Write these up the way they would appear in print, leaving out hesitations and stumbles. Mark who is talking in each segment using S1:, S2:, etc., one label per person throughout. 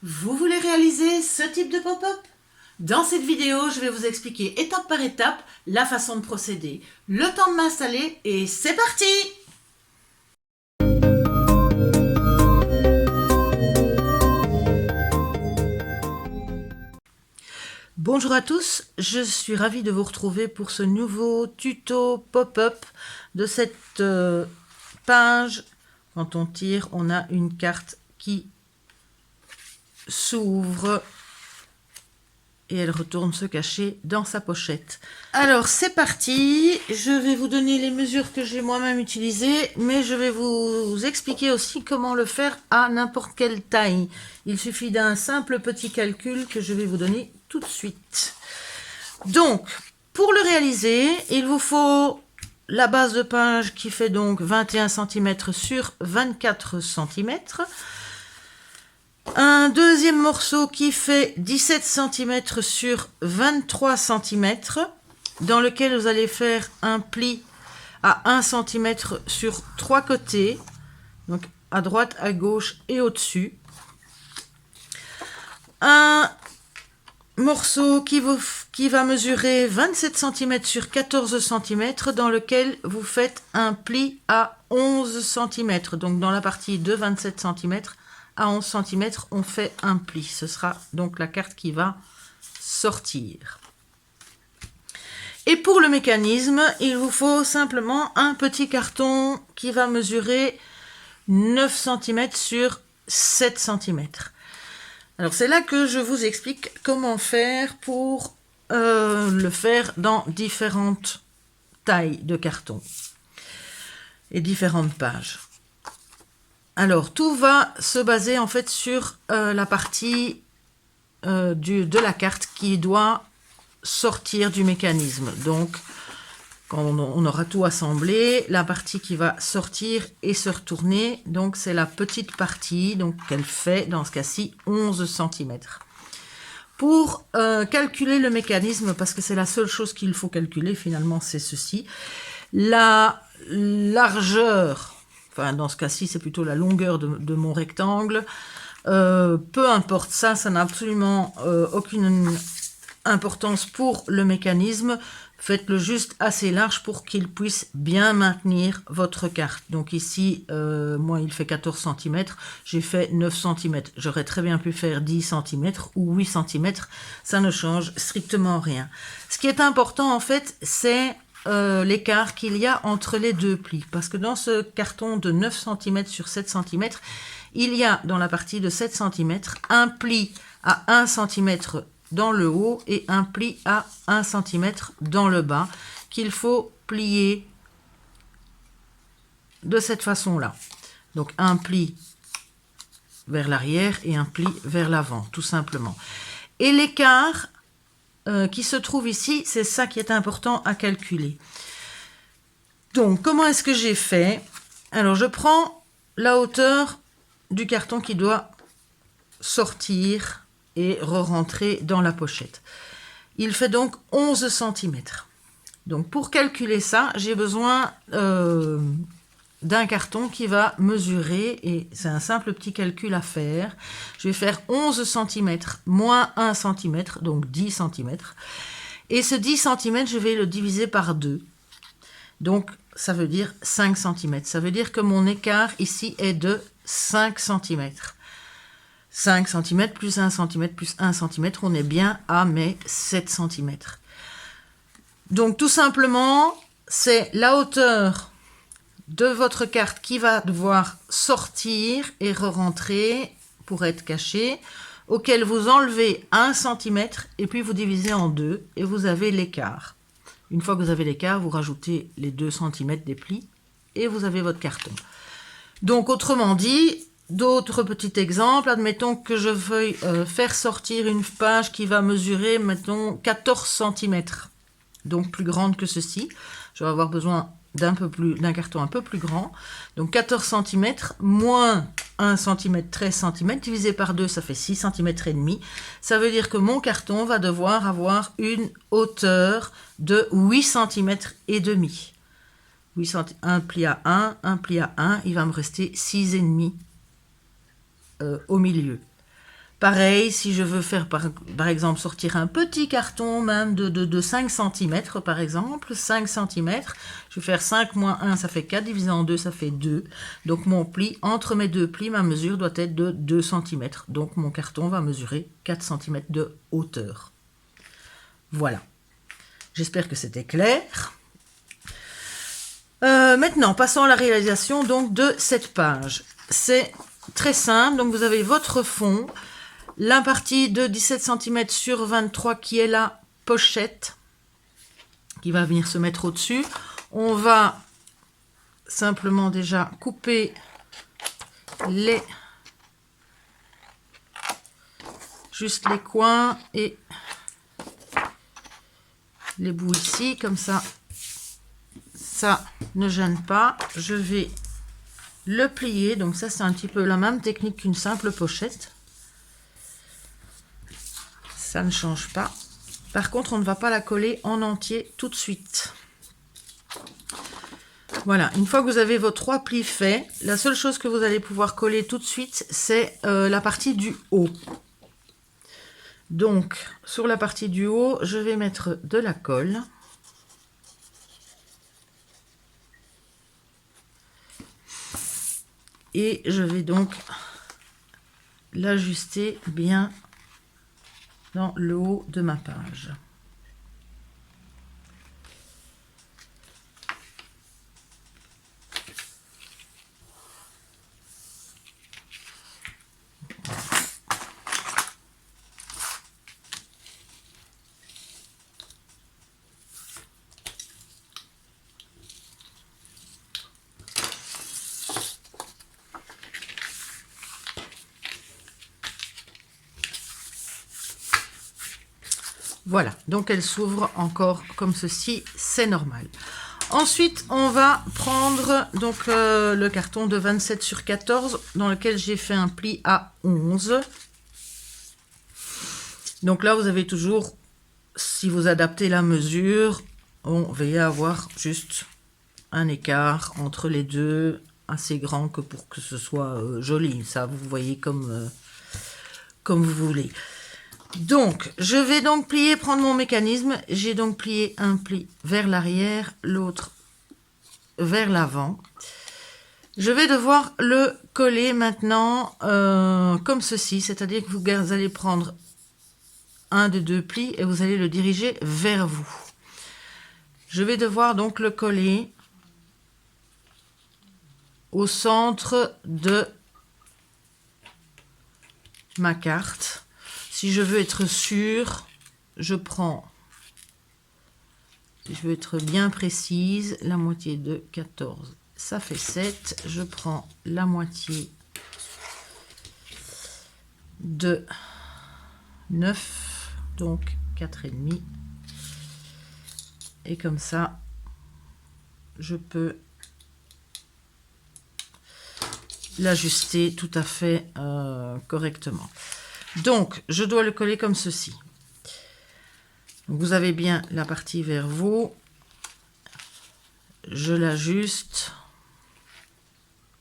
S1: Vous voulez réaliser ce type de pop-up? Dans cette vidéo, je vais vous expliquer étape par étape la façon de procéder. Le temps de m'installer et c'est parti! Bonjour à tous, je suis ravie de vous retrouver pour ce nouveau tuto pop-up de cette page. Quand on tire, on a une carte qui s'ouvre et elle retourne se cacher dans sa pochette. Alors c'est parti, je vais vous donner les mesures que j'ai moi-même utilisées, mais je vais vous expliquer aussi comment le faire à n'importe quelle taille. Il suffit d'un simple petit calcul que je vais vous donner tout de suite. Donc, pour le réaliser, il vous faut la base de page qui fait donc 21 cm sur 24 cm. Un deuxième morceau qui fait 17 cm sur 23 cm, dans lequel vous allez faire un pli à 1 cm sur 3 côtés, donc à droite, à gauche et au-dessus. Un morceau qui va mesurer 27 cm sur 14 cm, dans lequel vous faites un pli à 11 cm, donc dans la partie de 27 cm, à 11 cm, on fait un pli. Ce sera donc la carte qui va sortir. Et pour le mécanisme, il vous faut simplement un petit carton qui va mesurer 9 cm sur 7 cm. Alors c'est là que je vous explique comment faire pour le faire dans différentes tailles de carton et différentes pages. Alors, tout va se baser en fait sur la partie de la carte qui doit sortir du mécanisme. Donc, quand on aura tout assemblé, la partie qui va sortir et se retourner, donc c'est la petite partie, donc qu'elle fait dans ce cas-ci 11 cm. Pour calculer le mécanisme, parce que c'est la seule chose qu'il faut calculer finalement, c'est ceci, la largeur. Enfin, dans ce cas-ci, c'est plutôt la longueur de mon rectangle. Peu importe ça n'a absolument aucune importance pour le mécanisme. Faites-le juste assez large pour qu'il puisse bien maintenir votre carte. Donc ici, moi, il fait 14 cm. J'ai fait 9 cm. J'aurais très bien pu faire 10 cm ou 8 cm. Ça ne change strictement rien. Ce qui est important, en fait, c'est l'écart qu'il y a entre les deux plis. Parce que dans ce carton de 9 cm sur 7 cm, il y a dans la partie de 7 cm un pli à 1 cm dans le haut et un pli à 1 cm dans le bas qu'il faut plier de cette façon-là. Donc un pli vers l'arrière et un pli vers l'avant, tout simplement. Et l'écart qui se trouve ici, c'est ça qui est important à calculer. Donc, comment est-ce que j'ai fait? Alors, je prends la hauteur du carton qui doit sortir et re-rentrer dans la pochette. Il fait donc 11 cm. Donc, pour calculer ça, j'ai besoin d'un carton qui va mesurer, et c'est un simple petit calcul à faire. Je vais faire 11 cm moins 1 cm, donc 10 cm. Et ce 10 cm, je vais le diviser par 2. Donc, ça veut dire 5 cm. Ça veut dire que mon écart ici est de 5 cm. 5 cm plus 1 cm plus 1 cm, on est bien à mes 7 cm. Donc, tout simplement, c'est la hauteur de votre carte qui va devoir sortir et re-rentrer pour être cachée, auquel vous enlevez 1 cm et puis vous divisez en 2 et vous avez l'écart. Une fois que vous avez l'écart, vous rajoutez les 2 cm des plis et vous avez votre carton. Donc autrement dit, d'autres petits exemples, admettons que je veuille faire sortir une page qui va mesurer, mettons, 14 cm, donc plus grande que ceci. Je vais avoir besoin d'un carton un peu plus grand. Donc 14 cm moins 1 cm, 13 cm, divisé par 2, ça fait 6 cm et demi. Ça veut dire que mon carton va devoir avoir une hauteur de 8 cm et demi. 8 cm, un pli à 1, un pli à 1, il va me rester 6,5 au milieu. Pareil, si je veux faire par exemple sortir un petit carton même de 5 cm par exemple, 5 cm, je vais faire 5 moins 1, ça fait 4, divisé en 2, ça fait 2. Donc mon pli, entre mes deux plis, ma mesure doit être de 2 cm. Donc mon carton va mesurer 4 cm de hauteur. Voilà. J'espère que c'était clair. Maintenant, passons à la réalisation donc de cette page. C'est très simple, donc vous avez votre fond, la partie de 17 cm sur 23 qui est la pochette, qui va venir se mettre au-dessus. On va simplement déjà couper juste les coins et les bouts ici, comme ça ne gêne pas. Je vais le plier, donc ça c'est un petit peu la même technique qu'une simple pochette. Ça ne change pas. Par contre, on ne va pas la coller en entier tout de suite. Voilà, une fois que vous avez vos 3 plis faits, la seule chose que vous allez pouvoir coller tout de suite, c'est la partie du haut. Donc, sur la partie du haut, je vais mettre de la colle. Et je vais donc l'ajuster bien dans le haut de ma page. Voilà, donc elle s'ouvre encore comme ceci, c'est normal. Ensuite, on va prendre donc le carton de 27 sur 14 dans lequel j'ai fait un pli à 11. Donc là, vous avez toujours, si vous adaptez la mesure, on va y avoir juste un écart entre les deux, assez grand que pour que ce soit joli. Ça, vous voyez comme vous voulez. Donc, je vais donc plier, prendre mon mécanisme. J'ai donc plié un pli vers l'arrière, l'autre vers l'avant. Je vais devoir le coller maintenant comme ceci, c'est-à-dire que vous allez prendre un des deux plis et vous allez le diriger vers vous. Je vais devoir donc le coller au centre de ma carte. Si je veux être sûr, je prends, si je veux être bien précise, la moitié de 14, ça fait 7. Je prends la moitié de 9, donc 4,5. Et comme ça, je peux l'ajuster tout à fait correctement. Donc, je dois le coller comme ceci. Vous avez bien la partie vers vous. Je l'ajuste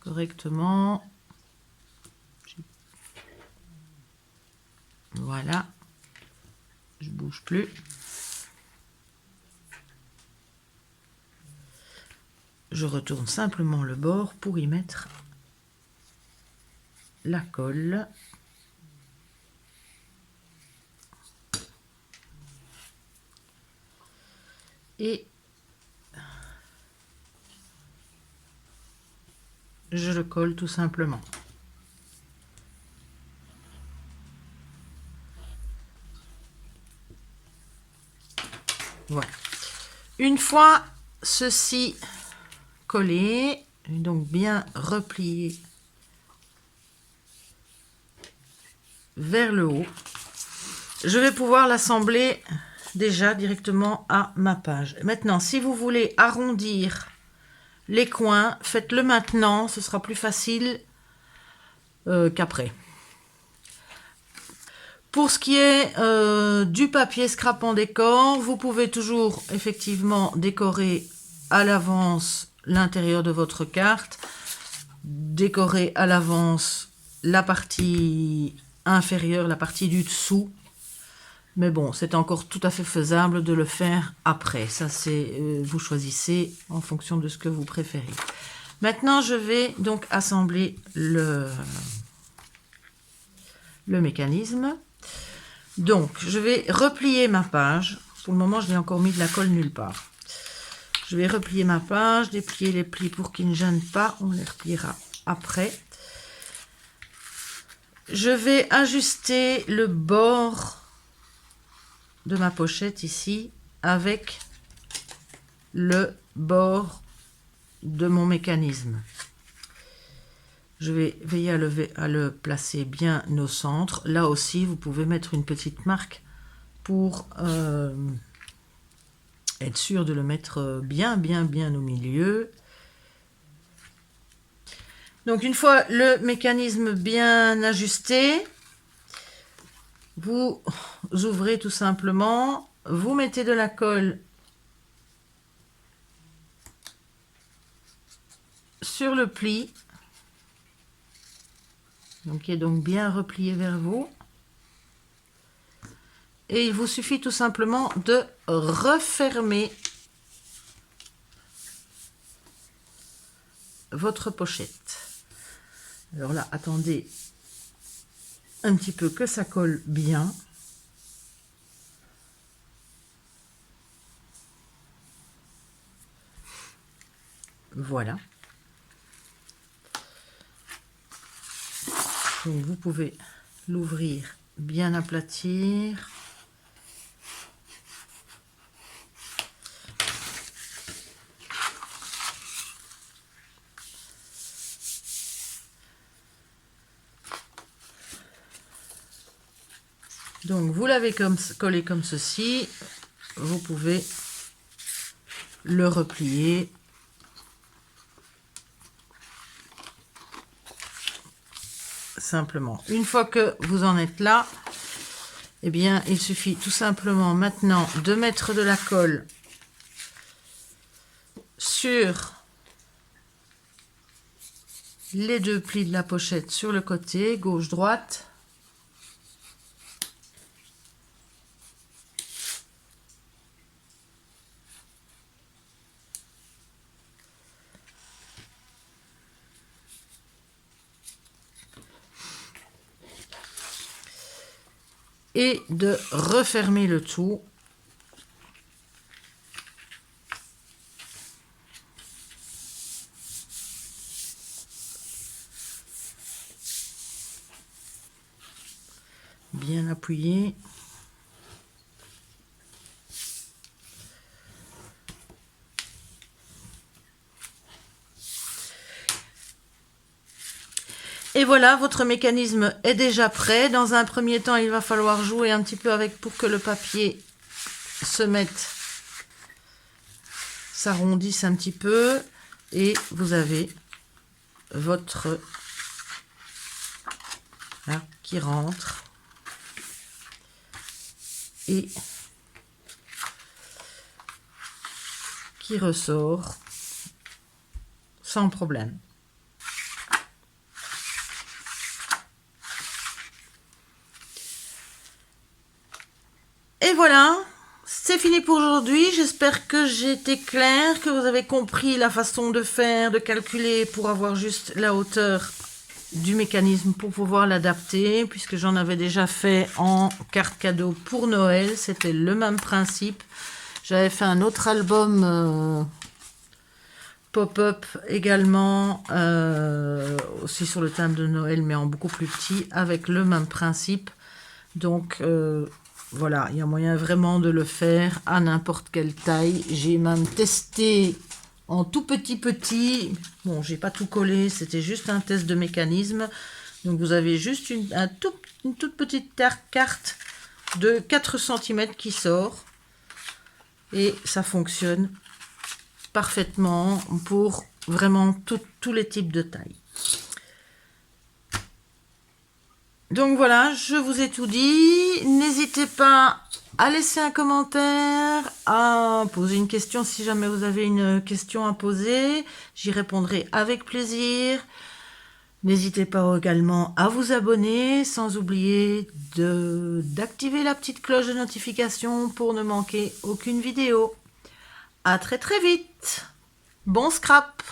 S1: correctement. Voilà. Je bouge plus. Je retourne simplement le bord pour y mettre la colle. Et je le colle tout simplement. Voilà. Une fois ceci collé, donc bien replié vers le haut, je vais pouvoir l'assembler déjà directement à ma page. Maintenant, si vous voulez arrondir les coins, faites-le maintenant, ce sera plus facile qu'après. Pour ce qui est du papier scrap en décor, vous pouvez toujours effectivement décorer à l'avance l'intérieur de votre carte, décorer à l'avance la partie inférieure, la partie du dessous. Mais bon, c'est encore tout à fait faisable de le faire après. Ça, c'est vous choisissez en fonction de ce que vous préférez. Maintenant, je vais donc assembler le mécanisme. Donc, je vais replier ma page. Pour le moment, je n'ai encore mis de la colle nulle part. Je vais replier ma page, déplier les plis pour qu'ils ne gênent pas. On les repliera après. Je vais ajuster le bord de ma pochette ici avec le bord de mon mécanisme. Je vais veiller à le placer bien au centre. Là aussi, vous pouvez mettre une petite marque pour être sûr de le mettre bien au milieu. Donc une fois le mécanisme bien ajusté, vous ouvrez tout simplement, vous mettez de la colle sur le pli, donc qui est donc bien replié vers vous. Et il vous suffit tout simplement de refermer votre pochette. Alors là, attendez un petit peu que ça colle bien. Voilà. Donc vous pouvez l'ouvrir, bien aplatir. Donc vous l'avez collé comme ceci, vous pouvez le replier simplement. Une fois que vous en êtes là, eh bien il suffit tout simplement maintenant de mettre de la colle sur les deux plis de la pochette sur le côté, gauche-droite. Et de refermer le tout. Bien appuyé. Et voilà, votre mécanisme est déjà prêt. Dans un premier temps, il va falloir jouer un petit peu avec pour que le papier se mette, s'arrondisse un petit peu. Et vous avez votre là, qui rentre. Et qui ressort sans problème. Et voilà, c'est fini pour aujourd'hui. J'espère que j'ai été claire, que vous avez compris la façon de faire, de calculer pour avoir juste la hauteur du mécanisme pour pouvoir l'adapter, puisque j'en avais déjà fait en carte cadeau pour Noël. C'était le même principe. J'avais fait un autre album pop-up également, aussi sur le thème de Noël, mais en beaucoup plus petit, avec le même principe. Donc voilà, il y a moyen vraiment de le faire à n'importe quelle taille. J'ai même testé en tout petit. Bon, j'ai pas tout collé, c'était juste un test de mécanisme. Donc vous avez juste une toute petite carte de 4 cm qui sort. Et ça fonctionne parfaitement pour vraiment tous les types de tailles. Donc voilà, je vous ai tout dit. N'hésitez pas à laisser un commentaire, à poser une question si jamais vous avez une question à poser. J'y répondrai avec plaisir. N'hésitez pas également à vous abonner, sans oublier d'activer la petite cloche de notification pour ne manquer aucune vidéo. À très très vite. Bon scrap!